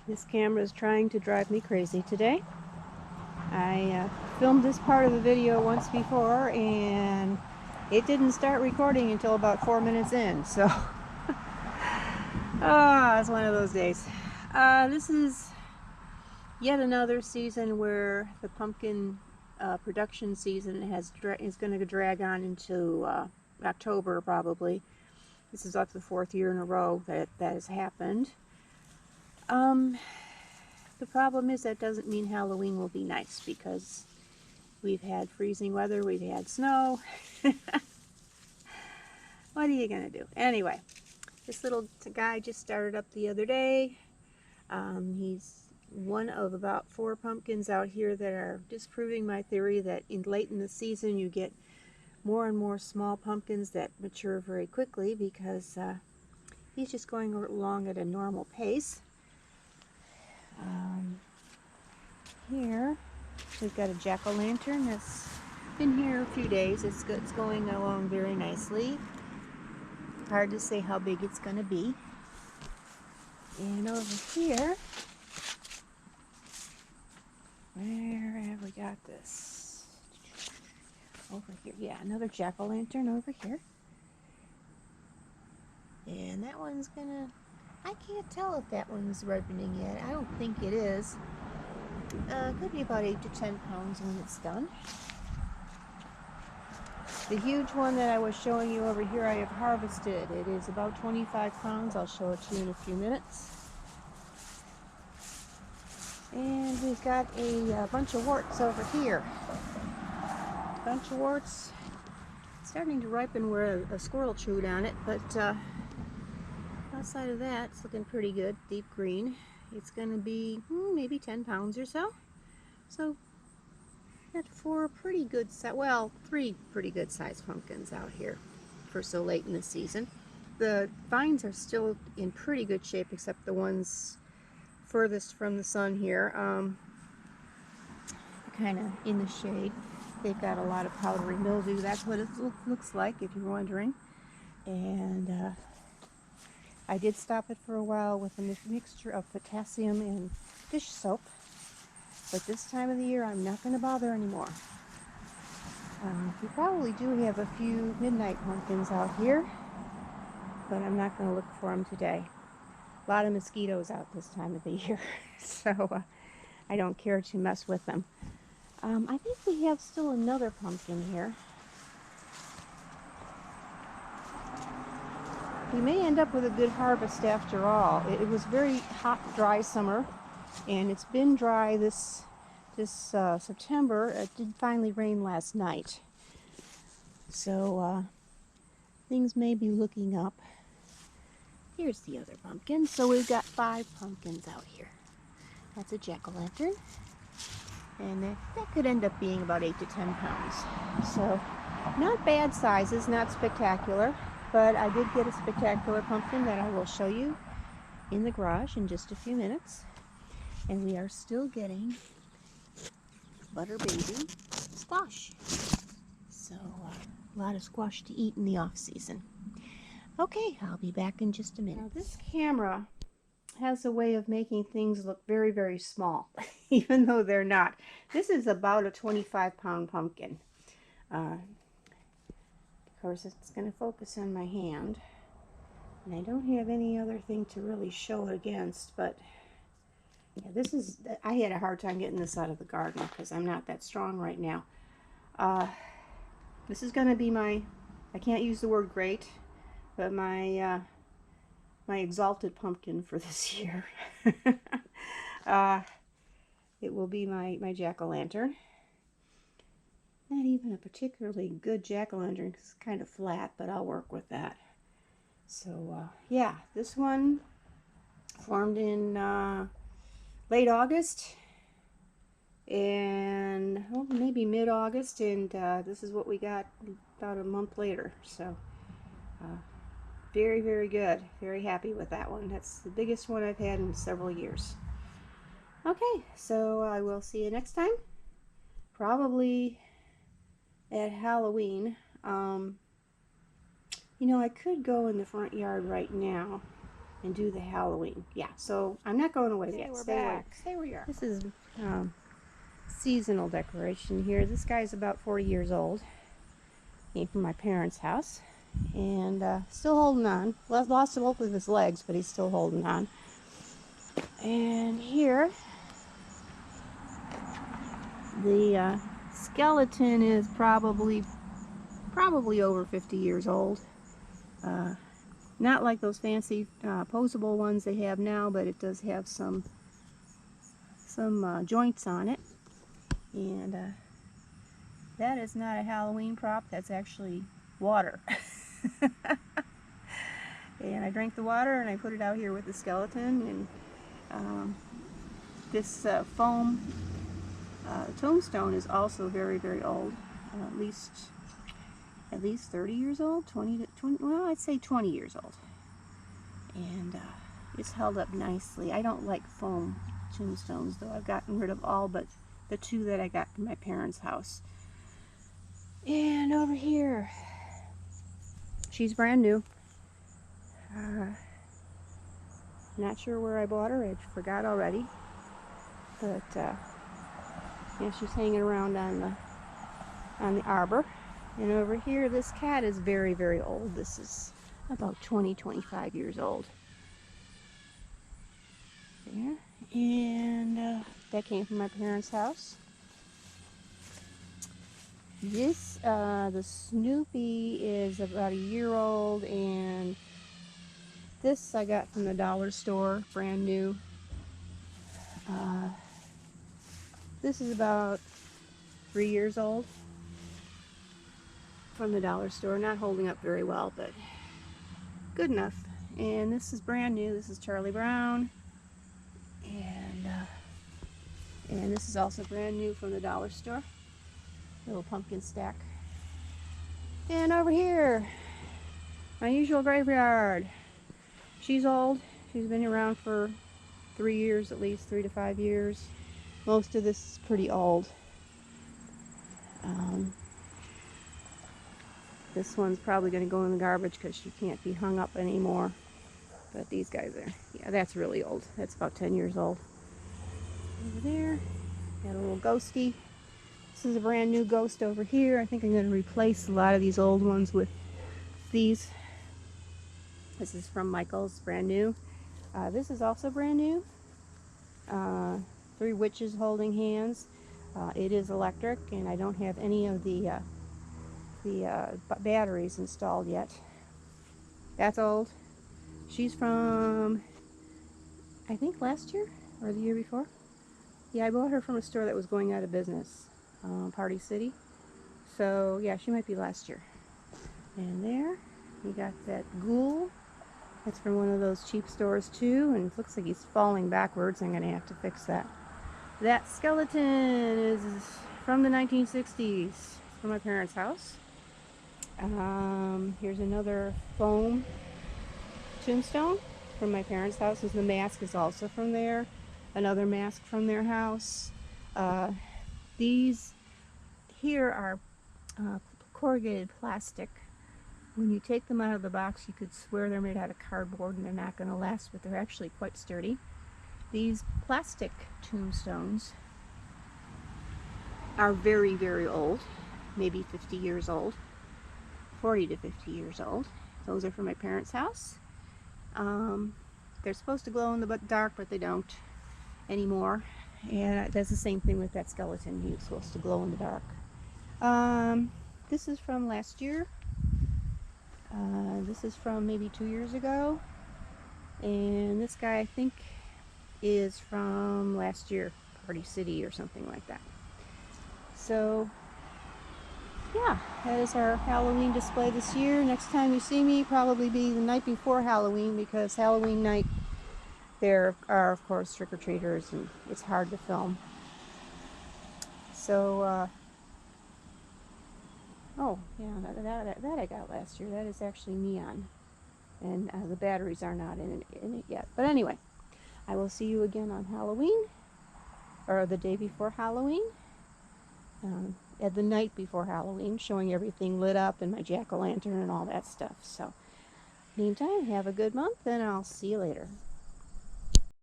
This camera is trying to drive me crazy today. I filmed this part of the video once before and it didn't start recording until about 4 minutes in, so it's one of those days. This is yet another season where the pumpkin production season is going to drag on into October probably. This is up to the 4th year in a row that has happened. The problem is that doesn't mean Halloween will be nice, because we've had freezing weather, we've had snow. What are you gonna do? Anyway, this little guy just started up the other day. He's one of about 4 pumpkins out here that are disproving my theory that late in the season you get more and more small pumpkins that mature very quickly, because he's just going along at a normal pace. Here we've got a jack-o'-lantern that's been here a few days. It's going along very nicely. Hard to say how big it's going to be. And over here, where have we got this? Over here, yeah, another jack-o'-lantern over here. And that one's gonna, I can't tell if that one's ripening yet. I don't think it is. Could be about 8 to 10 pounds when it's done. The huge one that I was showing you over here, I have harvested. It is about 25 pounds. I'll show it to you in a few minutes. And we've got a bunch of warts over here. A bunch of warts. It's starting to ripen where a squirrel chewed on it, but outside of that, it's looking pretty good. Deep green. It's going to be maybe 10 pounds or so. So, got 4 pretty good size, well, 3 pretty good sized pumpkins out here for so late in the season. The vines are still in pretty good shape, except the ones furthest from the sun here, kind of in the shade. They've got a lot of powdery mildew. That's what it looks like, if you're wondering. And I did stop it for a while with a mixture of potassium and dish soap. But this time of the year, I'm not going to bother anymore. We probably do have a few midnight pumpkins out here, but I'm not going to look for them today. A lot of mosquitoes out this time of the year, so I don't care to mess with them. I think we have still another pumpkin here. We may end up with a good harvest after all. It was very hot, dry summer, and it's been dry this September. It did finally rain last night, so things may be looking up. Here's the other pumpkin. So we've got 5 pumpkins out here. That's a jack-o'-lantern, and that could end up being about 8 to 10 pounds. So not bad sizes, not spectacular, but I did get a spectacular pumpkin that I will show you in the garage in just a few minutes. And we are still getting butter baby squash. So a lot of squash to eat in the off season. Okay, I'll be back in just a minute. Now this camera has a way of making things look very, very small, even though they're not. This is about a 25-pound pumpkin. Of course, it's going to focus on my hand, and I don't have any other thing to really show it against, but yeah, I had a hard time getting this out of the garden because I'm not that strong right now. This is going to be my, I can't use the word great, but my exalted pumpkin for this year. It will be my jack-o'-lantern. Not even a particularly good jack-o'-lantern because it's kind of flat, but I'll work with that. So yeah, this one formed in late August, and maybe mid-August, and this is what we got about a month later. So very, very good. Very happy with that one. That's the biggest one I've had in several years. Okay, so I will see you next time. Probably at Halloween. You know, I could go in the front yard right now and do the Halloween. Yeah, so I'm not going away yet. We're Stay back. away. Stay where you are. This is seasonal decoration here. This guy's about 40 years old. Came from my parents' house. And still holding on. Lost both of his legs, but he's still holding on. And here, the skeleton is probably over 50 years old. Not like those fancy posable ones they have now, but it does have some joints on it. And that is not a Halloween prop. That's actually water. And I drank the water and I put it out here with the skeleton. And this foam tombstone is also very, very old. At least 30 years old, 20, well, I'd say 20 years old. And it's held up nicely. I don't like foam tombstones, though. I've gotten rid of all but the two that I got from my parents' house. And over here, she's brand new. Not sure where I bought her. I forgot already. But yeah, she's hanging around on the arbor. And over here, this cat is very, very old. This is about 20-25 years old. There. And that came from my parents' house. This, the Snoopy is about a year old, and this I got from the dollar store, brand new. This is about 3 years old from the dollar store. Not holding up very well, but good enough. And this is brand new. This is Charlie Brown. And this is also brand new from the dollar store. Little pumpkin stack. And over here, my usual graveyard. She's old. She's been around for 3 years at least, 3 to 5 years. Most of this is pretty old. This one's probably going to go in the garbage because she can't be hung up anymore. But these guys are, yeah, that's really old. That's about 10 years old. Over there, got a little ghosty. This is a brand new ghost over here. I think I'm going to replace a lot of these old ones with these. This is from Michael's, brand new. This is also brand new. 3 witches holding hands. It is electric, and I don't have any of the batteries installed yet. That's old. She's from, I think, last year or the year before. Yeah, I bought her from a store that was going out of business, Party City. So yeah, she might be last year. And there, you got that ghoul. That's from one of those cheap stores too, and it looks like he's falling backwards. I'm gonna have to fix that. That skeleton is from the 1960s, from my parents' house. Here's another foam tombstone from my parents' house. The mask is also from there. Another mask from their house. These here are corrugated plastic. When you take them out of the box, you could swear they're made out of cardboard and they're not going to last, but they're actually quite sturdy. These plastic tombstones are very, very old, maybe 50 years old, 40 to 50 years old. Those are from my parents' house. They're supposed to glow in the dark, but they don't anymore. And that's the same thing with that skeleton. He was supposed to glow in the dark. This is from last year. This is from maybe 2 years ago. And this guy, I think, is from last year, Party City or something like that. So, yeah, that is our Halloween display this year. Next time you see me, probably be the night before Halloween, because Halloween night there are, of course, trick-or-treaters, and it's hard to film. So, oh, yeah, that I got last year. That is actually neon, and the batteries are not in it yet. But anyway, I will see you again on Halloween, or the day before Halloween, at the night before Halloween, showing everything lit up and my jack-o'-lantern and all that stuff. So Meantime, have a good month, and I'll see you later.